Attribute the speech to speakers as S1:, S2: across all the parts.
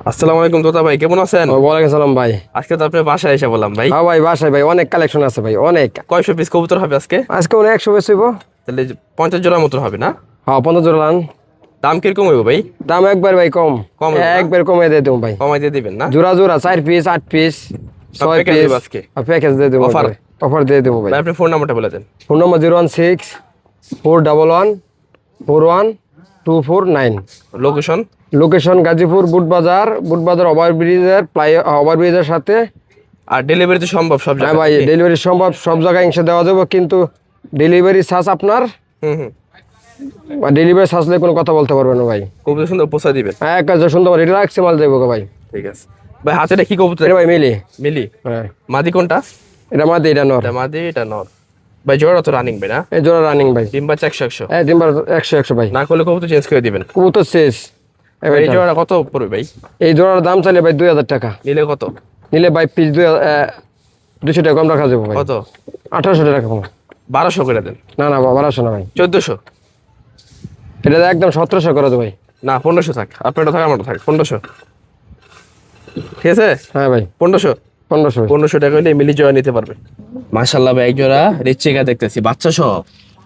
S1: আসসালামু আলাইকুম তোতা ভাই, কেমন আছেন?
S2: ওয়ালাইকুম সালাম ভাই।
S1: আজকে তো আপনার বাসায় এসে বললাম ভাই।
S2: হ্যাঁ ভাই, বাসায় ভাই অনেক কালেকশন আছে ভাই, অনেক।
S1: কয়শো পিস কবুতর হবে আজকে?
S2: আজকে অনেক 100 বেশি হইব।
S1: তাহলে 50 জোড়ার মতো হবে না?
S2: হ্যাঁ 15 জোড়া লান।
S1: দাম কিরকম হইব ভাই?
S2: দাম একবার ভাই কম,
S1: কম হইবো না?
S2: একবার কমে দিয়ে দেবো ভাই।
S1: কমাই দিয়ে দিবেন না?
S2: জোড়া জোড়া 4 পিস 8 পিস
S1: সব
S2: 6
S1: package
S2: পিস
S1: দেবো আজকে।
S2: প্যাকেজ দিয়ে দেবো।
S1: Offer?
S2: অফার দিয়ে দেবো ভাই।
S1: ভাই আপনি ফোন নাম্বারটা বলে দেন।
S2: Phone number 016 411 41 249।
S1: Location?
S2: Location Gazipur Butbazar, Butbazar ওভারব্রিজের সাথে।
S1: আর ডেলিভারি তো সম্ভব সব
S2: হ্যাঁ ভাই,
S1: জায়গায়?
S2: ডেলিভারি সম্ভব, সব জায়গায় ইনশা দেওয়া যাবে, কিন্তু ডেলিভারি চার্জ আপনার।
S1: হুম।
S2: ডেলিভারি চার্জলে কোনো কথা বলতে পারবেন না ভাই।
S1: কবুতর সুন্দর পৌঁছা দিবেন।
S2: হ্যাঁ এক কাজ সুন্দর, এটা রাখছে মাল যাবো ভাই।
S1: ঠিক আছে ভাই, হাতে কি কবুতর?
S2: এটা ভাই মিলি।
S1: মিলি?
S2: হ্যাঁ
S1: মাদি কোনটা?
S2: এটা মাদি, এটা নর।
S1: এটা মাদি, এটা নর। ভাই জোড়া তো রানিং ভাই না?
S2: এই জোড়া রানিং ভাই।
S1: ডিম বাচ্চা 100
S2: হ্যাঁ ডিম্বার 100 ভাই।
S1: না করলে কবুতর চেঞ্জ করে দিবেন।
S2: কবুতর শেষ।
S1: এই জোড়া কত পড়বে ভাই?
S2: এই জোড়ার দাম চাইলে ভাই 2000 টাকা।
S1: নিলে কত?
S2: নিলে ভাই পিস 200 টাকা কম রাখা যাবো ভাই।
S1: কত?
S2: 1800 টাকা কম।
S1: 1200 করে দেন।
S2: না না 1200 না ভাই,
S1: 1400?
S2: এটা একদম 1700 করে দেবো ভাই।
S1: না 1500 থাক, আপনারটা থাক আমারটা থাক, 1500। ঠিক আছে?
S2: হ্যাঁ ভাই
S1: 1500?
S2: 1500 ভাই।
S1: 1500 টাকা হলে মিলি জোড়া নিতে পারবে। মাশাআল্লাহ ভাই, এক জোড়া রেচিকা দেখতেছি, বাচ্চা সহ।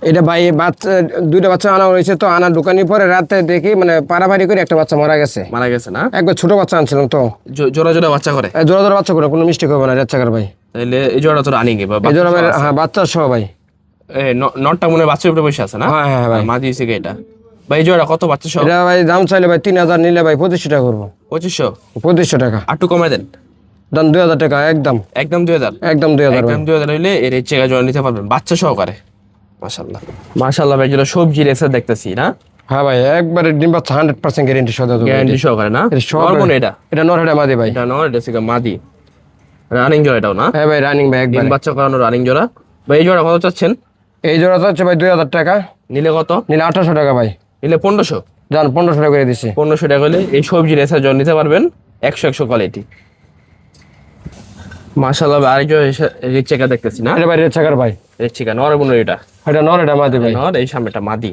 S2: এটা ভাই বাচ্চা, দুইটা বাচ্চা আনা হয়েছে, তো আনা দোকানি পরে রাতে দেখি মানে পাড়াপাড়ি করে একটা বাচ্চা মারা গেছে।
S1: মারা গেছে না?
S2: একবার ছোট বাচ্চা আনছিলাম তো।
S1: জোড়া জোড়া বাচ্চা করে?
S2: জোড়া জোড়া বাচ্চা করে কোনো মিস্টেক হবে না রেচ্ছাকার ভাই।
S1: তাহলে এই জোড়া তো রানিং
S2: এই জোড়া ভাই, হ্যাঁ বাচ্চা সহ ভাই।
S1: নটটা মনে হয় বাচ্চার উপরে বসে আছে না?
S2: হ্যাঁ হ্যাঁ ভাই।
S1: মাদি হইছে কি এটা? ভাই এই জোড়া কত বাচ্চা সহ?
S2: এটা ভাই দাম চাইলে ভাই 3000, নিলে ভাই 2500 টাকা করবো।
S1: 2500?
S2: 2500 টাকা।
S1: একটু কমাই দেন।
S2: দাম 2000 টাকা একদম।
S1: একদম 2000?
S2: একদম 2000 ভাই।
S1: একদম 2000 হইলে এই রেচিকা জোড়া নিতে পারবেন বাচ্চা সহকারে। মাশাআল্লাহ মাশাআল্লাহ ভাই, জোড়া সবজি রেসার দেখতেছি না?
S2: হ্যাঁ ভাই একবারে ডিম বাচ্চা 100% গ্যারান্টি সহ দেবো।
S1: গ্যারান্টি সহকারে না? নরমাল এটা?
S2: এটা নর, এটা মাদি ভাই।
S1: এটা নর, এটা হচ্ছে মাদি। রানিং জোড়া এটাও না?
S2: হ্যাঁ ভাই রানিং ভাই
S1: ডিম
S2: একবার।
S1: বাচ্চা করানো রানিং জোড়া। ভাই এই জোড়া কত চাচ্ছেন?
S2: এই জোড়া হচ্ছে ভাই 2000 টাকা।
S1: নিলে কত?
S2: নিলে 1800 টাকা ভাই।
S1: নিলে 1500?
S2: জান 1500 টাকা করে দিচ্ছি।
S1: 1500 টাকা হলে এই সবজি রেসার জন্য নিতে পারবেন 100 কোয়ালিটি। মাশাআল্লাহ ভাই, আরেকজন রেচিকা দেখতেছি না?
S2: এটা ভাই রেচ্ছাকার ভাই।
S1: রেচিকা নর মনে এটা?
S2: এটা নর, এটা মাদি ভাই।
S1: নর, এই সামনেটা মাদি।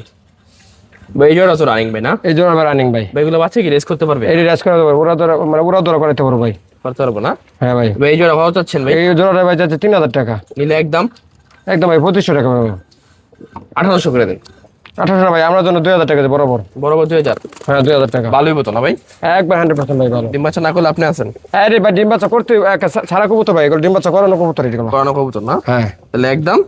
S1: ভাই এই জোড়া তো রানিং ভাই না?
S2: এই জোড়া ভাই রানিং ভাই।
S1: ভাই এগুলো বাচ্চা কি রেস করতে পারবে?
S2: এই রেস করে দেবো, ওরা ধরা মানে ওরা ধরা করাতে পারবো ভাই।
S1: করতে পারবো না?
S2: হ্যাঁ ভাই।
S1: ভাই এই জোড়া কত চাচ্ছেন ভাই?
S2: এই জোড়াটা ভাই যাচ্ছে 3000 টাকা।
S1: নিলে একদম
S2: একদম ভাই 2500 টাকা ভাই।
S1: 1800 করে দেন।
S2: 1800 ভাই, আমরা জন্য 2000 টাকা বরাবর।
S1: বরাবর 2000?
S2: হ্যাঁ 2000 টাকা।
S1: ভালোই হতো না ভাই?
S2: একবার 100% ভাই ভালো।
S1: ডিম বাচ্চা না করলে আপনি আছেন?
S2: হ্যাঁ রে ভাই, ডিম বাচ্চা করতে ছাড়া কবুতর ভাই, এগুলো ডিম বাচ্চা করানো কবুতর এগুলো।
S1: করানো কবুতর না?
S2: হ্যাঁ
S1: তাহলে একদম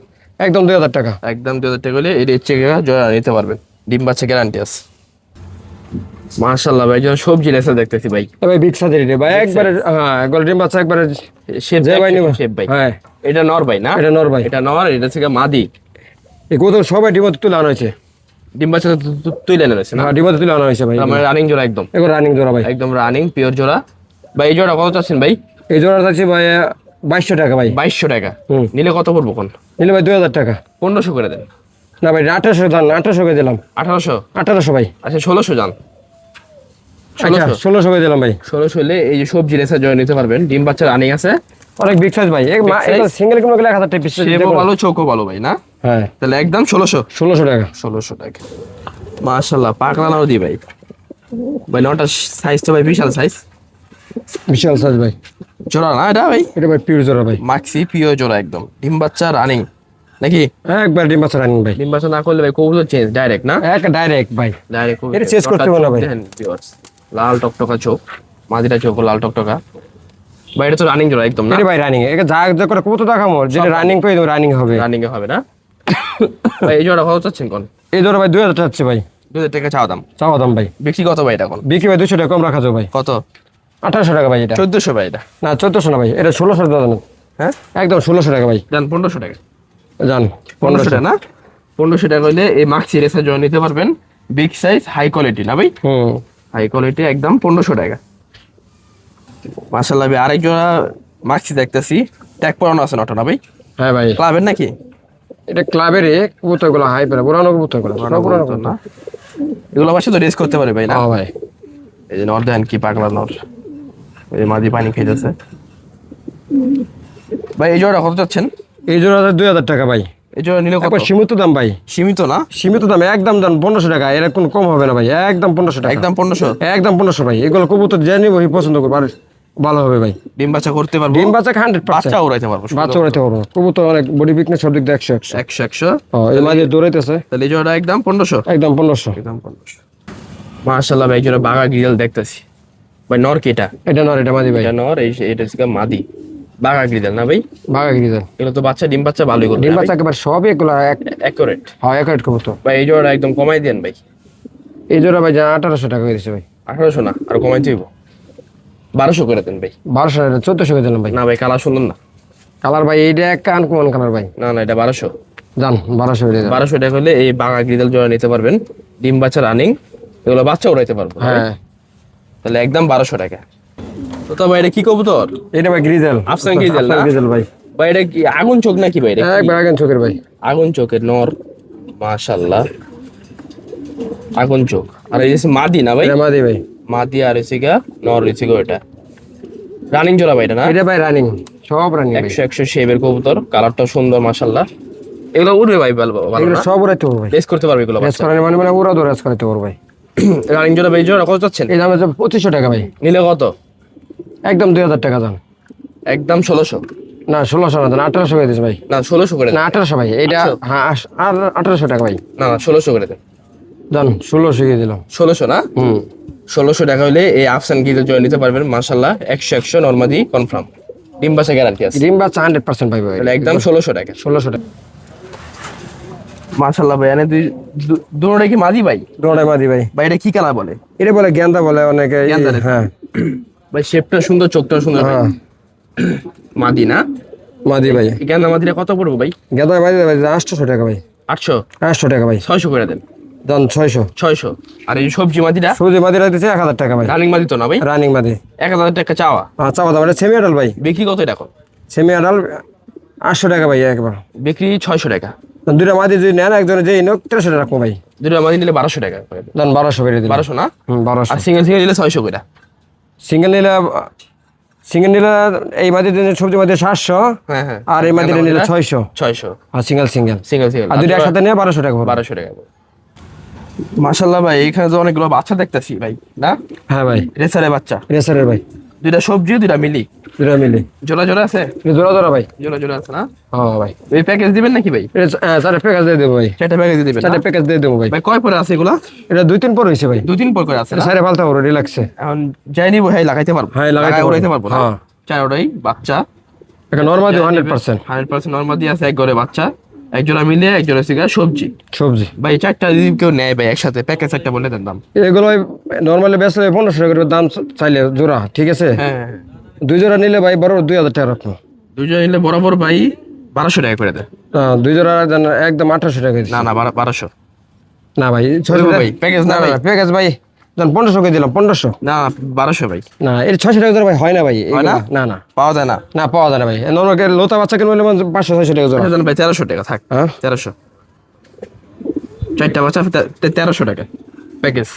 S2: একদম 2000 টাকা।
S1: একদম 2000 টাকা হলে এই রেচিকা জোড়া নিতে পারবেন, ডিম বাচ্চা গ্যারান্টি আছে। মাশাআল্লাহ ভাই, জোড়া সবজি রেসার দেখতেছি ভাই।
S2: এ ভাই বিগ সাইজের রে ভাই, একবারে হ্যাঁ এগুলো ডিম বাচ্চা একবারে
S1: শেপ
S2: যে ভাই নিব।
S1: শেপ ভাই।
S2: হ্যাঁ
S1: এটা নর ভাই না?
S2: এটা নর ভাই।
S1: এটা নর, এটা থেকে মাদি।
S2: এই কবুতর সবাই ডিম তুলে আনা হয়েছে।
S1: ডিম বাচ্চা তুলে এনেছে না?
S2: হ্যাঁ ডিম তুলে আনা হয়েছে ভাই।
S1: আমার রানিং জোড়া একদম?
S2: এগুলো রানিং জোড়া ভাই।
S1: একদম রানিং পিওর জোড়া। ভাই এই জোড়া কত চাচ্ছেন ভাই?
S2: এই জোড়া আছে ভাই 2200 টাকা ভাই।
S1: 2200 টাকা?
S2: হুম।
S1: নিলে কত পড়বো কোন?
S2: নিলে ভাই 2000 টাকা।
S1: 1500 করে দেন।
S2: না ভাই 1800 দাম, 1800 করে দিলাম।
S1: 1800?
S2: 1800 ভাই।
S1: আচ্ছা 1600 যান।
S2: আচ্ছা 1600 করে দিলাম ভাই।
S1: 1600 হলে এই যে সবজি রেসার জন্য নিতে পারবেন, ডিম বাচ্চা রানিং আছে।
S2: অনেক বিগ সাইজ ভাই। এক
S1: size?
S2: সিঙ্গেল কোনো 1000 টাকা পিস।
S1: শেপও ভালো, চোখও ভালো ভাই না?
S2: হ্যাঁ
S1: তাহলে একদম 1600?
S2: 1600 টাকা।
S1: 1600 টাকা। মাশাআল্লাহ, পাকড়া নাও দি ভাই। ভাই নটা সাইজ তো ভাই বিশাল সাইজ।
S2: বিশাল সাইজ ভাই।
S1: জোড়া না এটা ভাই?
S2: এটা ভাই পিওর জোড়া ভাই।
S1: মাক্সি পিওর জোড়া একদম, ডিম বাচ্চা রানিং নাকি?
S2: একবার ডিম বাচ্চা রানিং ভাই।
S1: ডিম বাচ্চা না করলে ভাই কবুতর চেঞ্জ ডাইরেক্ট না?
S2: এক ডাইরেক্ট ভাই।
S1: ডাইরেক্ট
S2: এটা চেঞ্জ করতে হবে না ভাই।
S1: লাল টকটকা চোখ, মাদিটা চোখ লাল টকটকা। ভাই এটা তো রানিং জোড়া একদম না?
S2: এটা ভাই রানিং। এটা যা করে কবুতর দেখামো, যেটা রানিং করে দেবো রানিং হবে।
S1: রানিং এ হবে না? ভাই এই জোড়া কত চাচ্ছেন কোন?
S2: এই জোড়া ভাই 2000 টাকা হচ্ছে ভাই।
S1: 2000 টাকা চাওয়া দাম?
S2: চাওয়া দাম ভাই।
S1: বিক্রি কত ভাই এটা কোন?
S2: বিক্রি ভাই 200 টাকা কম রাখা যাবে ভাই।
S1: কত?
S2: 1800 টাকা ভাই এটা।
S1: 1400 ভাই এটা?
S2: না 1400 না ভাই, এটা 1600 টাকা দাম।
S1: হ্যাঁ
S2: একদম 1600 টাকা ভাই।
S1: জান 1500 টাকা?
S2: জান
S1: 1500 টাকা না? 1500 টাকা হলে এই মাক্সি রেসার জন্য নিতে পারবেন, বিগ সাইজ হাই কোয়ালিটি না ভাই?
S2: হুম।
S1: হাই কোয়ালিটি একদম 1500 টাকা। মাশাআল্লাহ ভাই, আরেক জোড়া মাক্সি দেখতেছি, ট্যাগ পরানো আছে নটা না ভাই?
S2: হ্যাঁ ভাই।
S1: ক্লাবের নাকি?
S2: এটা ক্লাবের কবুতর গুলো হাই পেরা, পুরানো কবুতর গুলো। পুরানো
S1: কবুতর না? এগুলো বাসা তো রেস করতে পারে ভাই না?
S2: হ্যাঁ ভাই।
S1: এই যে নর দেখেন কি পাগলা নর, এই মাদি পানি খাইতেছে। ভাই এই জোড়া কত চাচ্ছেন?
S2: এই জোড়া 2000 টাকা ভাই।
S1: এই জোড়া নিলে কত?
S2: একবার সীমিত দাম ভাই,
S1: সীমিত না?
S2: সীমিত দাম, একদম দাম 1500 টাকা, এর কোনো কম হবে না ভাই, একদম 1500 টাকা,
S1: একদম 1500।
S2: একদম 1500 ভাই। এগুলো কবুতর যে নিব পছন্দ করবে আর ভালো হবে ভাই।
S1: ডিম বাচ্চা করতে পারবো?
S2: ডিম বাচ্চা 100%,
S1: বাচ্চা উড়াইতে পারবো?
S2: বাচ্চা উড়াইতে পারবো। কবুতর অনেক বডি ফিটনেস সব দিক দিয়ে 100
S1: 100।
S2: এই মাঝে দৌড়াইতেছে,
S1: তাহলে এই জোড়া একদম 1500।
S2: একদম 1500।
S1: একদম 1500। মাশাআল্লাহ ভাই, এই জোড়া বাঘা গ্রিজেল দেখতেছি ভাই। নর কি এটা?
S2: এটা নর, এটা মাদি ভাই,
S1: এটা নর, এটা হচ্ছে মাদি। বাঘা গ্রিজেল না ভাই?
S2: বাঘা গ্রিজেল।
S1: এগুলো তো বাচ্চা, ডিম বাচ্চা ভালোই করবে।
S2: ডিম বাচ্চা একেবারে সবই এগুলো
S1: অ্যাকুরেট।
S2: হ্যাঁ একারেট কবুতর
S1: ভাই এই জোড়া একদম কমাই দেন ভাই।
S2: এই জোড়া ভাই 1800 টাকা হয়ে গেছে ভাই।
S1: 1800 না, আর কমাই দিব 1200 করে দেন ভাই।
S2: 1200 1400 করে দিলাম ভাই।
S1: না ভাই, কালার শুনুন না।
S2: কালার ভাই এইটা একটা আনকমন কালার ভাই।
S1: না না, এটা 1200।
S2: জান 1200 করে দিলাম।
S1: 1200 টাকা হলে এই বাঘা গ্রিজেল জোড়া নিতে পারবেন। ডিম বাচ্চা রানিং, এগুলো বাচ্চা উড়াইতে পারবো।
S2: হ্যাঁ
S1: তাহলে একদম 1200 টাকা। তো ভাই এটা কি কবুতর?
S2: এটা ভাই গ্রিজেল,
S1: আফসান গ্রিজেল না?
S2: গ্রিজেল ভাই,
S1: ভাই এটা কি আগুন চোখ নাকি ভাই? এটা কি?
S2: একবার আগে চোখের ভাই,
S1: আগুন চোখের নর, মাশাআল্লাহ আগুন চোখ। আর এই যে মাদি না ভাই?
S2: এটা মাদি ভাই,
S1: মাদি আর এসে গা নর এসে গো। এটা রানিং জোড়া ভাই এটা না?
S2: এটা ভাই রানিং, সব রানিং ভাই।
S1: 100 শেপের কবুতর, কালারটা সুন্দর মাশাআল্লাহ। এগুলো উড়বে ভাই, ভালো
S2: এগুলো
S1: না?
S2: সব উড়াইতে পারবো ভাই,
S1: রেস করতে পারবে এগুলো
S2: রেস
S1: বাচ্চা?
S2: করানি মানে ওরা তো রেস করাইতে পারবো ভাই।
S1: রানিং জোড়া ভাই, জোড়া কত চাচ্ছেন?
S2: এই দাম হচ্ছে 2500 টাকা ভাই।
S1: নিলে কত?
S2: একদম 2000 টাকা দাম।
S1: একদম 1600।
S2: না 1600 না, 1800 করে দিস ভাই।
S1: না 1600 করে দেন।
S2: না 1800 ভাই, এইটা হ্যাঁ আর 1800 টাকা ভাই।
S1: না না 1600 করে দেন।
S2: জান 1600 দিয়ে দিলাম।
S1: 1600 না? 1600 টাকা হলে এই আফসান গিজেল জয় নিতে পারবেন মাশাআল্লাহ। 100 নরমাদি কনফার্ম, ডিম বাচ্চা গ্যারান্টি আছে।
S2: ডিম বাচ্চা 100% পাই ভাই,
S1: তাহলে একদম 1600 টাকা।
S2: 1600 টাকা।
S1: মাশাআল্লাহ ভাই, এনে দুটোটা কি মাদি ভাই?
S2: দোড়াই মাদি ভাই।
S1: ভাই এটা কি কালার বলে?
S2: এটা বলে গেন্দা বলে অনেকে।
S1: গেন্দা রে।
S2: হ্যাঁ
S1: ভাই শেপটা সুন্দর, চোখটা সুন্দর ভাই।
S2: হ্যাঁ
S1: মাদি না?
S2: মাদি ভাই।
S1: এই গেন্দা মাদিটা কত পড়বে ভাই?
S2: গেন্দা মাদি ভাই 800 টাকা ভাই।
S1: 800?
S2: 800 টাকা ভাই।
S1: 600 করে দেন।
S2: জান 600।
S1: 600। আর এই সবজি মাদিটা?
S2: সবজি মাদি দিতেছে 1000 টাকা ভাই।
S1: রানিং মাদি তো না ভাই?
S2: রানিং মাদি
S1: 1000 টাকা চাওয়া।
S2: আচ্ছা দাম, এটা সেমি আডাল ভাই।
S1: বিক্রি কত এটা এখন?
S2: সেমি আডাল 800 টাকা ভাই একবার।
S1: বিক্রি 600 টাকা।
S2: দুইটা মাদি যদি নেন, একজনে যেই নোক 1300 টাকা রাখবো ভাই।
S1: দুটো মাদি নিলে 1200 টাকা করে দেন।
S2: জান 1200 করে দিলাম।
S1: 1200 না?
S2: 1200।
S1: আর সিঙ্গেল সিঙ্গেল নিলে 600 করে।
S2: সিঙ্গেল নিলে এই মাদি দিলে সবজি মাদি 700,
S1: হ্যাঁ হ্যাঁ।
S2: আর এই মাদি নিলে 600।
S1: 600
S2: আর সিঙ্গেল
S1: সিঙ্গেল সিঙ্গেল।
S2: আর দুইটা একসাথে নিয়ে 1200 টাকা পড়বে।
S1: 1200 টাকা। মাশাআল্লাহ ভাই, এখানে তো অনেকগুলো বাচ্চা দেখতেছি ভাই না?
S2: হ্যাঁ ভাই,
S1: রেসারের বাচ্চা।
S2: রেসারের ভাই,
S1: দুইটা সবজি, দুইটা মিলি,
S2: দুইটা মিলে
S1: জোড়া জোড়া আছে?
S2: জোড়া জোড়া ভাই।
S1: জোড়া জোড়া আছে না?
S2: হ্যাঁ ভাই।
S1: এই প্যাকেজ দিবেন নাকি ভাই?
S2: চারটে প্যাকেজ দিয়ে দেবো ভাই।
S1: 4টা প্যাকেজ দিবেন?
S2: 4টে প্যাকেজ দিয়ে দেবো ভাই।
S1: ভাই কয় পরে আছে এগুলা?
S2: এটা 2-3 পর হয়েছে ভাই।
S1: 2-3 পর করে আছে না?
S2: সাইরে ফালতে পারো, রিল্যাক্সে।
S1: এখন যাই নিব, হ্যাঁ লাগাইতে পারবো?
S2: হ্যাঁ, লাগাইতে
S1: উড়াইতে পারবো না?
S2: হ্যাঁ।
S1: 4টাই বাচ্চা।
S2: একটা নরমাল 100%।
S1: 100% নরমাদি আছে, এক ঘরে বাচ্চা, এক জোড়া মিলে, এক জোড়া সিগা সবজি।
S2: সবজি
S1: ভাই 4টা যদি কেউ নেয় ভাই একসাথে, প্যাকেজ একটা বলে দেন দাম।
S2: এগুলো নরমালি বেচলে 1500 টাকা করে দাম চাইলে জোড়া, ঠিক আছে?
S1: হ্যাঁ,
S2: 2 জোড়া নিলে ভাই বড় 2000 টাকা রাখবো।
S1: দুজন নিলে বরাবর ভাই 1200 টাকা করে দেন।
S2: 2 জোড়া একদম 1800 টাকা দিচ্ছি।
S1: না না 1200
S2: না ভাই,
S1: ভাই প্যাকেজ না ভাই?
S2: প্যাকেজ ভাই 1500 করে দিলাম। 1500
S1: না 1200 ভাই।
S2: না, এর 600 টাকা জোড়া ভাই হয় না ভাই।
S1: হয় না?
S2: না না
S1: পাওয়া যায় না?
S2: না, পাওয়া যায় না ভাই। নরমাল লোতা বাচ্চা কিনলে 500-600 টাকা জোড়া।
S1: ভাই 1300 টাকা থাক।
S2: হ্যাঁ
S1: 1300। 4টা বাচ্চা 1300 টাকা প্যাকেজ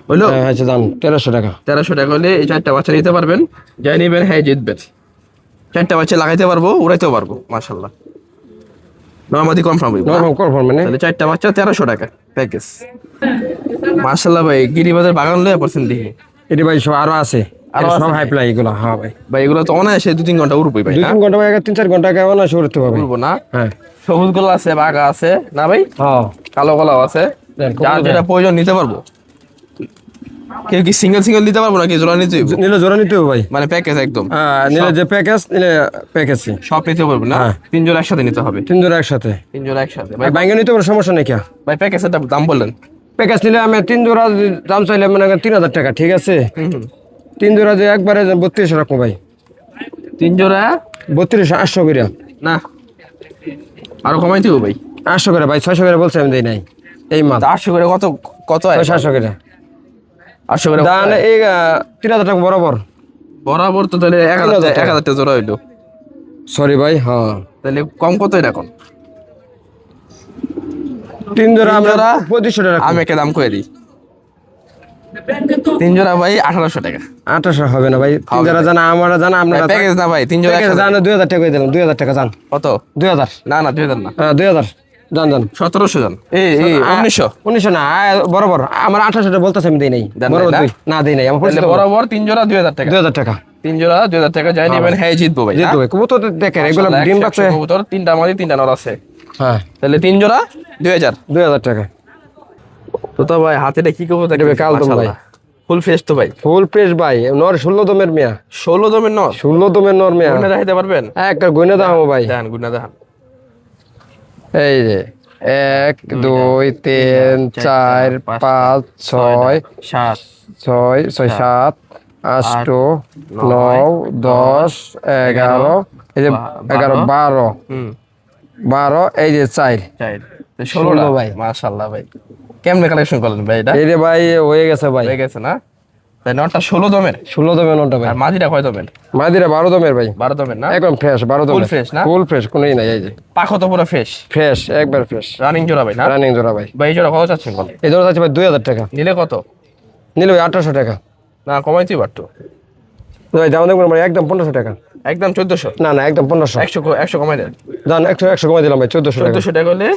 S1: হলো।
S2: আচ্ছা দাম 1300 টাকা।
S1: 1300 টাকা হলে এই 4টা বাচ্চা নিতে পারবেন। যাই নিবেন হ্যাঁ জিতবেন। 4টা বাচ্চা লাগাইতে পারবো, উড়াইতেও পারবো মাশাআল্লাহ। নরমাদি কনফার্ম হইব?
S2: নরমাল কনফার্ম মানে
S1: তাহলে 4টা বাচ্চা 1300 টাকা প্যাকেজ। মাশাআল্লাহ ভাই, গিরিবাজার বাগান লয়ে পড়ছেন দেখি।
S2: এটি ভাই সব আরো আছে,
S1: আরো
S2: সব
S1: আছে?
S2: হাইপ্লাই এগুলো। হ্যাঁ ভাই,
S1: ভাই এগুলো তো অনায়াসে 2-3 ঘন্টা উড়বই ভাই না?
S2: 2-3 ঘন্টা ভাই, 3-4 ঘন্টা কেমন আছে উঠতে পারবে।
S1: উড়বো না?
S2: হ্যাঁ
S1: সবুজ গোলা আছে, বাঘা আছে না ভাই?
S2: হ্যাঁ
S1: কালো গলাও আছে। যার যেটা প্রয়োজন নিতে পারবো। কেউ কি সিঙ্গেল সিঙ্গেল নিতে পারবো নাকি জোড়া নিতে হইব?
S2: নিলে জোড়া নিতে হবে ভাই।
S1: মানে প্যাকেজ একদম
S2: নিলে যে প্যাকেজ নিলে প্যাকেজই
S1: সব নিতে পারবো না?
S2: হ্যাঁ।
S1: 3 জোড়া একসাথে নিতে হবে?
S2: 3 জোড়া একসাথে।
S1: 3 জোড়া একসাথে ভাই।
S2: ভাই ব্যাঙ্গে নিতে পারো, সমস্যা নেই।
S1: ভাই প্যাকেজের দাম বললেন?
S2: প্যাকেজ নিলে আমি 3 জোড়া দাম চাইলে মানে 3000 টাকা, ঠিক আছে? 3 জোড়া যে একবারে 3200 রাখবো ভাই।
S1: 3 জোড়া
S2: 3200 করে
S1: না, আরো কমাইতে হবে ভাই।
S2: 800 করে ভাই। 600 করে বলছে, আমি দেই নাই এই মাল।
S1: 800 করে কত কত হয়?
S2: 700 করে
S1: 800 করে
S2: দাম এই 3000 টাকা বরাবর।
S1: বরাবর তো তাহলে 1000 টাকা জোড়া হইলো।
S2: সরি ভাই। হ্যাঁ
S1: তাহলে কম কত এটা এখন?
S2: 3 জোড়া আমরা
S1: জোড়া
S2: 2500 টাকা
S1: আমি একটা দাম করে দিই। তিন জোড়া ভাই 1800 টাকা।
S2: 1800 হবে না ভাই, 3 জোড়া জানা আমরা জানা আমরা
S1: প্যাকেজ না ভাই, তিন জোড়া
S2: জানা 2000 টাকা করে দিলাম, 2000 টাকা জান।
S1: কত?
S2: 2000।
S1: না না 2000 না,
S2: হ্যাঁ 2000 জান জান।
S1: 1700 জান। এই 1900।
S2: 1900 না, বরাবর আমার 1800 টাকা বলতেছে, আমি দেই নাই বরাবর, না দেই নাই আমার পরিচিত
S1: বরাবর তিন জোড়া 2000 টাকা।
S2: 2000 টাকা,
S1: তিন জোড়া 2000 টাকা যাই নেবেন, হ্যাঁ জিতবো ভাই।
S2: জিতবো ভাই। কবুতর দেখেন এগুলো ডিম বাচ্চা
S1: কবুতর, তিনটা মাদি তিনটা নর আছে।
S2: হ্যাঁ
S1: তাহলে তিন জোড়া 2000
S2: টাকা।
S1: তো ভাই হাতেটা কি কবুতর?
S2: এটা কালদম ভাই,
S1: ফুল ফ্রেশ তো ভাই,
S2: ফুল ফ্রেশ ভাই, নর 16 দমের মিয়া,
S1: 16 দমের নর,
S2: 16 দমের নর মিয়া।
S1: গুণে রাখতে পারবেন?
S2: একটা গুণে দাও ভাই,
S1: দেন গুণা দেন।
S2: এই যে 1 2 3 4 5 6
S1: 7
S2: 6 7 8 9 10 11, এই যে 11 12 12, এই যে 4
S1: 16
S2: ভাই।
S1: ভাই। মাশাআল্লাহ ভাই, কেমনে কালেকশন করলেন ভাই এটা?
S2: এই যে ভাই হয়ে গেছে ভাই,
S1: হয়ে গেছে না? তাই নরটা 16 দমের,
S2: 16 দমের নরটা ভাই।
S1: আর মাদিটা কয় দমের?
S2: মাদিরা 12 দমের ভাই,
S1: 12 দমের না?
S2: একদম ফ্রেশ 12 দমের,
S1: ফুল ফ্রেশ না?
S2: ফুল ফ্রেশ, কোনই নাই। এই যে
S1: পাখো তো পুরো ফ্রেশ
S2: ফ্রেশ, একবার ফ্রেশ,
S1: রানিং জোড়া ভাই না?
S2: রানিং জোড়া ভাই।
S1: ভাই এই জোড়া কত চাচ্ছেন বলেন?
S2: এই জোড়া আছে ভাই 2000 টাকা,
S1: নিলে কত?
S2: নিলে ভাই 1800 টাকা।
S1: না কমাইতেই পারতো
S2: ভাই দাম দেখুন ভাই, একদম 1500 টাকা।
S1: একদম 1400।
S2: না না, একদম 1500।
S1: 100 কমাই দেন।
S2: জান 100 কমাই দিলাম ভাই, 1400 টাকা।
S1: 1400 টাকা হলে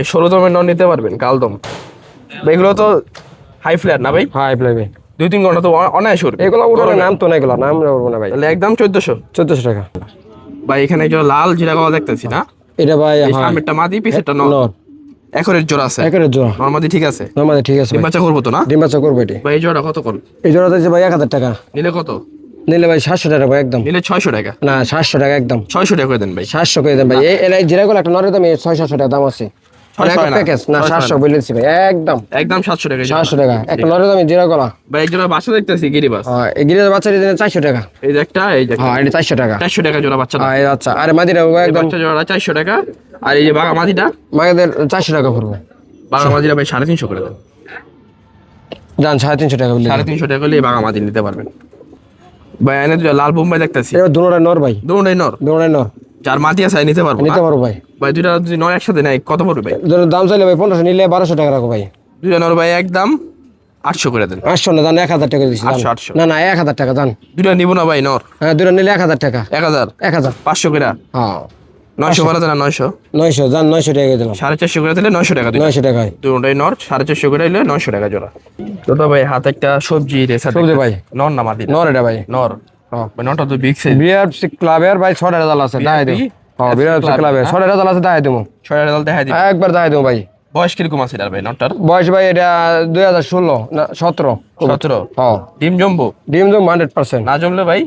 S1: এই 16 দমের নর নিতে পারবেন, কালদম। ভাই এগুলো তো হাই ফ্ল্যাট না ভাই?
S2: হাই প্লাই ভাই,
S1: 2-3 ঘন্টা তো অনায়াসে উঠবে।
S2: এগুলো উড়ানোর নাম তো না, এগুলো নাম উড়বো না ভাই।
S1: তাহলে একদম 1400।
S2: 1400 টাকা
S1: ভাই এখানে একটা লাল জিরা গলা দেখতেছি না?
S2: এটা ভাই।
S1: এই
S2: হ্যাঁ
S1: সামনেরটা মাদি, পিছেরটা নর।
S2: নর,
S1: একরের জোড়া আছে,
S2: একের জোড়া
S1: নরমাদি ঠিক আছে।
S2: নরমালি ঠিক আছে
S1: ডিম
S2: ভাই,
S1: বাচ্চা করবো তো না?
S2: ডিম বাচ্চা করবো এটি।
S1: ভাই এই জোড়া কত কোন?
S2: এই জোড়া দিয়েছে ভাই 1000 টাকা,
S1: নিলে কত?
S2: নিলে ভাই 700 টাকা ভাই, একদম।
S1: নিলে 600 টাকা।
S2: না 700 টাকা, একদম
S1: 600 টাকা করে দেন ভাই।
S2: 700 করে দেন ভাই। এই জিরাগুলো একটা নরের দাম 600 টাকা দাম আছে।
S1: 600 হয় না?
S2: প্যাকেজ না 700 বলেছি ভাই, একদম
S1: একদম 700 টাকা।
S2: 700 টাকা একটা নরের দাম জিরাগুলো।
S1: ভাই এক জোড়া বাচ্চা দেখতেছি গিরিবাস।
S2: হ্যাঁ এই গিরিবাস বাচ্চা দিতে 400 টাকা।
S1: এই যে একটা, এই যে একটা।
S2: হ্যাঁ এটা 400 টাকা।
S1: 400 টাকা জোড়া বাচ্চা।
S2: হ্যাঁ এই আচ্ছা, আরে মাদিরা একদম
S1: বাচ্চা জোড়া 400 টাকা। আর এই যে বাঘা মাদিটা,
S2: মাদের 400 টাকা পড়বে।
S1: বাঘা মাদিটা ভাই 350 করে দেন।
S2: জান 350 টাকা বলে।
S1: 350 টাকা হলে এই বাঘা মাদি নিতে পারবেন ভাই। এনে দুটো লাল বোম্বাই দেখতেছি,
S2: এবার দুনোটা নর ভাই,
S1: দুটোই নর।
S2: দুনোটাই নর,
S1: যার মাদি আছে নিতে পারবো
S2: নিতে পারবো ভাই।
S1: ভাই। দুইটা যদি নর একসাথে নেয় কত পড়বে ভাই?
S2: দুটোর দাম চাইলে ভাই 1500, নিলে 1200 টাকা রাখো ভাই।
S1: দুইটা নর ভাই একদম 800 করে দেন।
S2: 800 না জান, 1000 টাকা দিচ্ছি।
S1: 800
S2: না না 1000 টাকা জান।
S1: দুইটা নিব না ভাই নর।
S2: হ্যাঁ দুটো নিলে 1000 টাকা।
S1: 1000
S2: 500
S1: করে।
S2: হ্যাঁ
S1: 900 করে দেন। 900
S2: 900 জান, 900 টাকা দিলাম।
S1: 450 করে দিলে 900 টাকা দিন।
S2: 900 টাকা
S1: দুটোই নর, 450 করে দিলে 900 টাকা জোড়া। তো ভাই হাতে একটা সবজি রেসা
S2: সবজি ভাই,
S1: নর না মাদি?
S2: নর এটা ভাই,
S1: নর।
S2: হ্যাঁ
S1: ভাই নরটা তো বিগ সাইজ।
S2: বিআরসি ক্লাবের ভাই 6টা রেজাল্ট আছে, দাই দেব। হ্যাঁ বিআরসি ক্লাবের 6টা রেজাল্ট আছে, দাই দেব।
S1: 6 রেজাল্ট দেখাই দিই।
S2: একবার দাই দেব ভাই।
S1: বয়স কিরকম আছে এটার ভাই নরটার?
S2: বয়স ভাই এটা 2016 না 17।
S1: 17।
S2: হ্যাঁ
S1: ডিম জম্বো?
S2: ডিম তো 100%।
S1: না জমলে ভাই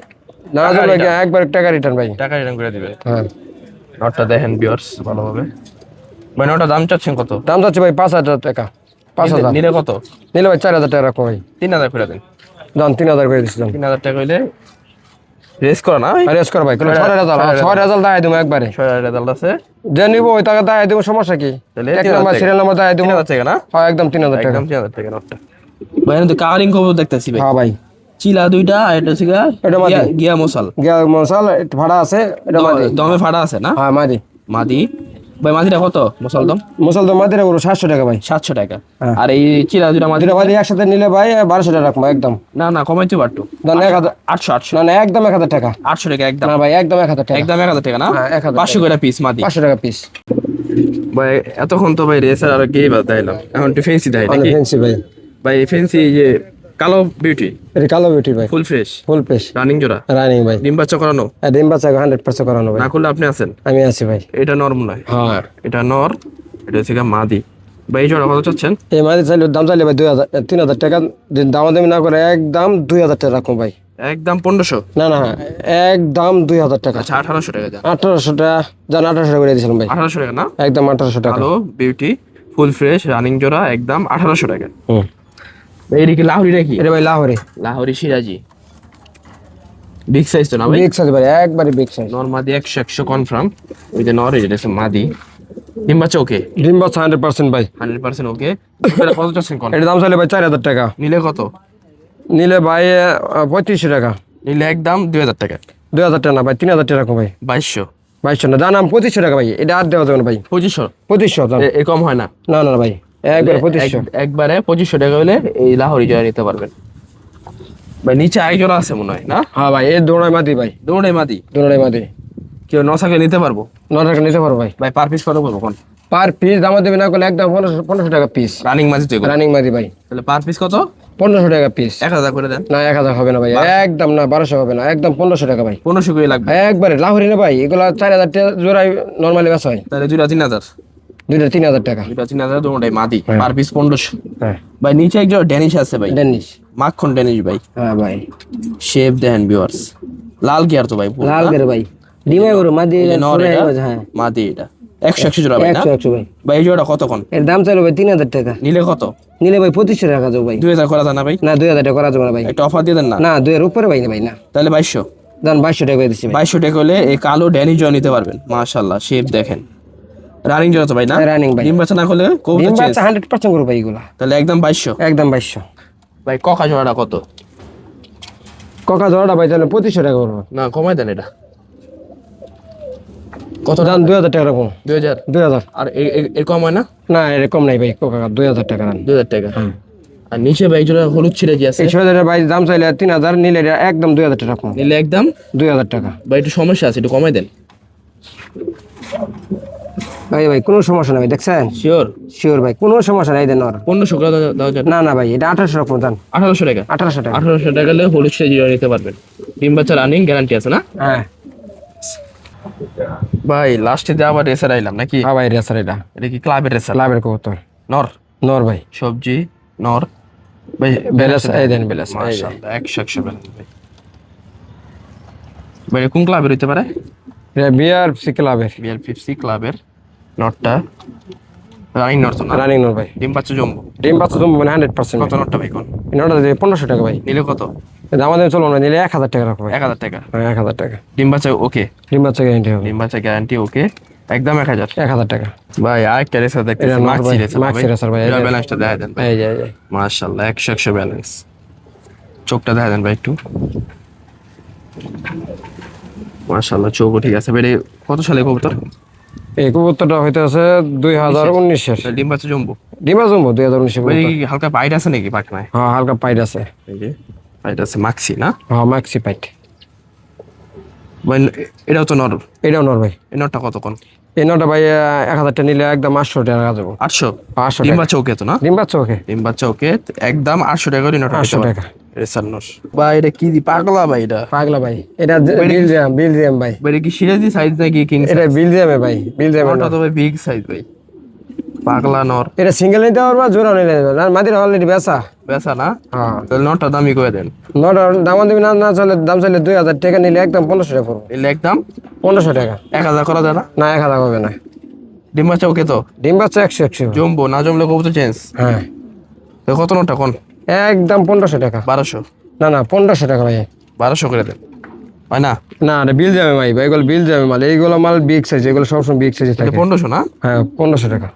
S2: না জমলে একবার টাকা রিটার্ন ভাই।
S1: টাকা রিটার্ন করে দিবে।
S2: হ্যাঁ
S1: নটটা দেখেন ভিউয়ার্স ভালোভাবে। ভাই নটটা দাম চাচ্ছেন কত?
S2: দাম যাচ্ছে ভাই 5000 টাকা। 5000
S1: নিলে কত?
S2: নিলে ভাই 4000 টাকা রাখো ভাই।
S1: 3000 করে দেন।
S2: দাম 3000 করে দিচ্ছি।
S1: 3000 টাকা হইলে রেস করো না ভাই?
S2: রেস কর ভাই, কোন 6 রেজাল্ট, 6 রেজাল্ট দাই দেব একবারে।
S1: 6 রেজাল্ট আছে।
S2: যে নিব ওই টাকা দাই দেব, সমস্যা কি?
S1: তাহলে
S2: এক নাম্বার সিরিয়াল নাম্বার দাই দেব।
S1: 3000 টাকা না?
S2: হ্যাঁ একদম 3000 টাকা।
S1: একদম 3000 টাকা নটটা। ভাই এনে তো কালারিং খবর দেখতেছি ভাই।
S2: হ্যাঁ ভাই
S1: চিলা দুইটা, এটা সিগা
S2: এটা মাদি।
S1: গিয়া মশাল।
S2: গিয়া মশাল ভাড়া আছে, এটা মাদি।
S1: দমে ফাড়া আছে না?
S2: হ্যাঁ মাদি।
S1: মাদি ভাই। মাদিটা কত মশাল দম?
S2: মশাল তো মাদিরা পুরো 700 টাকা ভাই।
S1: 700 টাকা।
S2: হ্যাঁ।
S1: আর এই চিলা দুইটা মাদি?
S2: দুটো মাদি একসাথে নিলে ভাই 1200 টাকা রাখবো একদম।
S1: না না কমাইতে পারতো।
S2: দাম 1000।
S1: 800
S2: না না একদম 1000 টাকা।
S1: 800 টাকা একদম।
S2: না ভাই একদম 1000 টাকা।
S1: একদম 1000 টাকা না?
S2: হ্যাঁ, 1000
S1: 500 করে পিস মাদি।
S2: 500 টাকা পিস।
S1: ভাই এতক্ষণ তো ভাই রেসার আর গেই বাদ দিলাম, এখন একটু ফেন্সি দেয়
S2: অনেক
S1: নাকি
S2: ফ্যান্সি ভাই।
S1: ভাই? ফেন্সি যে কালো বিউটি,
S2: এটা কালো বিউটি ভাই,
S1: ফুল ফ্রেশ,
S2: ফুল পেশ
S1: রানিং জোড়া,
S2: রানিং ভাই।
S1: ডিম বাচ্চা করানো?
S2: আর ডিম বাচ্চা 100% করানো ভাই।
S1: না করলে আপনি আছেন?
S2: আমি আছি ভাই।
S1: এটা নর মনে হয়।
S2: হ্যাঁ
S1: এটা নর, এটা হচ্ছে গিয়ে মাদি। ভাই এই জোড়া কত চাচ্ছেন?
S2: এই মাদি চাইলে দাম চাইলে ভাই 3000 টাকা। দাম দামি না করে একদম 2000 টাকা রাখুন ভাই।
S1: একদম 1500?
S2: না না একদম 2000 টাকা।
S1: আচ্ছা 1800 টাকা যান।
S2: 1800 টাকা জান, 1800 টাকা করে দিয়েছিলাম ভাই।
S1: 1800 টাকা না?
S2: একদম 1800 টাকা।
S1: কালো বিউটি, ফুল ফ্রেশ, রানিং জোড়া, একদম 1800 টাকা।
S2: হুম
S1: এইদিকে লাহোরি নাকি?
S2: এটা ভাই লাহোরে।
S1: লাহোরি সিরাজি বিগ সাইজ তো না ভাই?
S2: বিগ সাইজ ভাই, একবারে বিগ সাইজ।
S1: নর মাদি 100 কনফার্ম। ওই যে নর, এটা হচ্ছে মাদি। ডিম বাচ্চা ওকে?
S2: ডিম বাচ্চা 100% ভাই।
S1: 100% ওকে। এটা কত চাচ্ছেন কোন?
S2: এটা দাম চাইলে ভাই 4000 টাকা।
S1: নিলে কত?
S2: নিলে ভাই 3500 টাকা।
S1: নিলে একদম 2000 টাকা।
S2: 2000 টাকা না ভাই, 3000 টাকা রাখো ভাই।
S1: 2200?
S2: 2200 না জানাম 2500 টাকা ভাই। এটা আর দেওয়া যাবে না ভাই।
S1: 2500?
S2: 2500 দাম।
S1: এ কম হয় না?
S2: না না না ভাই একবারে 2500
S1: একবারে 2500 টাকা হলে এই লাহোরি জোড়া নিতে পারবেন ভাই। নিচে আরেক জোড়া আছে মনে হয় না?
S2: হ্যাঁ ভাই, এই দোড়াই মাদি ভাই,
S1: দুটোই মাদি।
S2: দোড়াই মাদি।
S1: কেউ নসাকে নিতে পারবো
S2: 9 টাকা নিতে পারো ভাই।
S1: ভাই। পার পিস কত পড়বো কোন?
S2: পার পিস দাম দেবে না করলে একদম 1500 টাকা পিস।
S1: রানিং মাদি তো এগুলো।
S2: রানিং মাদি ভাই,
S1: তাহলে পার পিস কত?
S2: 1500 টাকা পিস।
S1: 1000 করে দেন।
S2: না 1000 হবে না ভাই, একদম না 1200 হবে না, একদম 1500 টাকা ভাই।
S1: 1500 করে লাগবে।
S2: একবারে লাহোরি না ভাই, এগুলা 4000 টাকা জোড়াই নরমালি বেচা হয়।
S1: তাহলে দুইটা 3000।
S2: দুইটা 3000 টাকা।
S1: দুইটা 3000, দুটোই মাদি।
S2: হ্যাঁ।
S1: Per piece 1500।
S2: হ্যাঁ
S1: ভাই নিচে একজন ড্যানিশ আছে ভাই,
S2: ডেনিশ।
S1: মাখন ড্যানিশ ভাই।
S2: হ্যাঁ ভাই,
S1: শেপ দেন ভিউয়ার্স, লাল গিয়ার তো ভাই পুরো,
S2: লাল
S1: না?
S2: করে ভাই, ডিমাই করো মাদি।
S1: এই যে নর এটা,
S2: হ্যাঁ
S1: মাদি এটা 100 জোড়া ভাই না?
S2: 100 ভাই।
S1: ভাই এই জোড়া কত কোন?
S2: এর দাম চাইলো ভাই 3000 টাকা।
S1: নিলে কত?
S2: নিলে ভাই 2500 টাকা যাও ভাই।
S1: 2000 করা যায় না ভাই?
S2: না 2000 টাকা করা যাবে না ভাই।
S1: একটা অফার দিয়ে দেন না।
S2: না 2000 উপরে ভাই না ভাই, না
S1: তাহলে 2200।
S2: দাম 2200 টাকা করে দিচ্ছি ভাই।
S1: 2200 টাকা হলে এই কালো ড্যানিশ জোড়া নিতে পারবেন। মাশাআল্লাহ, শেপ দেখেন, রানিং জোড়া তো ভাই না?
S2: রানিং ভাই।
S1: ডিম বাচ্চা না করলে কবুতর
S2: ডিম
S1: চেঞ্জ।
S2: বাচ্চা 100% করো ভাই এগুলা।
S1: তাহলে একদম 2200।
S2: একদম 2200।
S1: ভাই ককা জোড়াটা কত?
S2: কোকা জোড়াটা ভাই তাহলে 2500 টাকা করবো।
S1: না কমাই দেন এটা। কত
S2: দাম 2000 টাকা রাখুন।
S1: 2000।
S2: 2000।
S1: আর এর কম হয় না?
S2: না এরকম নাই ভাই, কোকা 2000 টাকা রান।
S1: 2000 টাকা। আর নিচে ভাই জোড়া হলুদ ছিঁড়ে যে আছে,
S2: এই 6000 ভাই দাম চাইলে 3000, নিলে এটা একদম 2000 টাকা রাখুন।
S1: নিলে একদম
S2: 2000 টাকা।
S1: ভাই একটু সমস্যা আছে, একটু কমাই দেন।
S2: ভাই ভাই কোনো সমস্যা নাই ভাই, দেখছেন?
S1: শিওর?
S2: শিওর ভাই, কোনো সমস্যা নাই দেন।
S1: 1500 করে দাও যান।
S2: না না ভাই, এটা 1800 রাখুন দাম।
S1: 1800 টাকা।
S2: 1800 টাকা।
S1: 1800 টাকা হলে হলুদ ছিঁড়ে জোড়া নিতে পারবেন। ডিম বাচ্চা রানিং গ্যারান্টি আছে না?
S2: হ্যাঁ
S1: ভাই লাস্টে দিয়ে আবার রেসার আইলাম নাকি?
S2: হ্যাঁ ভাই, রেসার এটা
S1: এটা কি ক্লাবের রেসার?
S2: লাভের কবুতর।
S1: নর?
S2: নর ভাই,
S1: সবজি নর ভাই।
S2: বেলাস এই দেন, বেলাস এই যে।
S1: মাশাআল্লাহ 100 ব্যালেন্স ভাই। ভাই কোন ক্লাবের হইতে পারে?
S2: এটা বিআরসি ক্লাবের।
S1: বিএল50 ক্লাবের নটটা রানিং নট তো না?
S2: রানিং নর ভাই।
S1: ডিম বাচ্চা জম্বো।
S2: ডিম বাচ্চা জমবে মানে 100%।
S1: কত নটটা ভাই কোন?
S2: নটা দিয়ে 1500 টাকা ভাই।
S1: নিলে কত?
S2: দাম আমাদের চলো না, নিলে 1000 টাকা রাখো ভাই।
S1: 1000 টাকা।
S2: হ্যাঁ 1000 টাকা।
S1: ডিম বাচ্চা ওকে?
S2: ডিম বাচ্চা গ্যারান্টি হবে।
S1: ডিম বাচ্চা গ্যারান্টি ওকে, একদম 1000।
S2: 1000 টাকা।
S1: ভাই আরেকটা রেসার দেখতেছি,
S2: এটা নর
S1: মাক্সি
S2: ভাই,
S1: রেসার।
S2: মাক্সি রেসার ভাই, এই যে।
S1: ব্যালেন্সটা দেখা দেন ভাই।
S2: এই যে এই যে।
S1: মাশাআল্লাহ 100 ব্যালেন্স। চোখটা দেখা দেন ভাই একটু। মাশাআল্লাহ চোখও ঠিক আছে। ভাই কত সালে কবুতর?
S2: এই কবুতরটা হইতে আছে 2019 এর।
S1: ডিম বাচ্চা জম্বো।
S2: ডিমা জমবো 2019 এর
S1: ভাই
S2: কবুতর।
S1: কি হালকা পাইট আছে নাকি পাকনায়?
S2: হ্যাঁ হালকা পাইড আছে।
S1: এই যে পাইট আছে, মাক্সি না?
S2: হ্যাঁ মাক্সি পাইড।
S1: ভাই এটাও তো নর।
S2: এটাও নর ভাই।
S1: এই নটটা কত কোন?
S2: এই নটা ভাই 1000 টাকা নিলে একদম 800 টাকা যাবো।
S1: 800?
S2: 800
S1: ডিম
S2: টাকা।
S1: বাচ্চা ওকে তো না?
S2: ডিম বাচ্চা ওকে।
S1: ডিম বাচ্চা ওকে, একদম 800 টাকা করে নটটা
S2: 800 টাকা।
S1: রেসার নর। ভাই এটা কি দি পাগলা ভাই এটা?
S2: পাগলা ভাই, এটা বিলজিয়াম ভাই।
S1: ভাই এটা কি সিরাজি সাইজ নাকি কিং?
S2: এটা বিলজিয়ামে ভাই, বিলজিয়ামে।
S1: নটটা তো ভাই বিগ সাইজ ভাই। পাগলা নর।
S2: এটা সিঙ্গেল নিতে পারবা, জোড়া নিলে না মাদির অলরেডি বেচা।
S1: বেচা না?
S2: হ্যাঁ
S1: তাহলে নটটা দামি করে দেন।
S2: নটা দাম দিবি না, না চলে দাম চাইলে 2000 টাকা, নিলে একদম 1500 টাকা পড়বে।
S1: নিলে একদম
S2: 1500 টাকা।
S1: 1000 করা যায় না?
S2: না 1000 হবে না।
S1: ডিম বাচ্চা ওকে তো?
S2: ডিম বাচ্চা 100।
S1: জম্বো না জমলে কবুতর চেঞ্জ।
S2: হ্যাঁ
S1: তো কত নটটা কোন?
S2: একদম 1500 টাকা।
S1: 1200?
S2: না না 1500 টাকা ভাই।
S1: 1200 করে দেন ভাই না?
S2: না এটা বিল যাবে ভাই, এগুলো বিল যাবে মাল, এইগুলো মাল বিগ সাইজ, এগুলো সবসময় বিগ সাইজ থাকে।
S1: 1500 না?
S2: হ্যাঁ 1500 টাকা।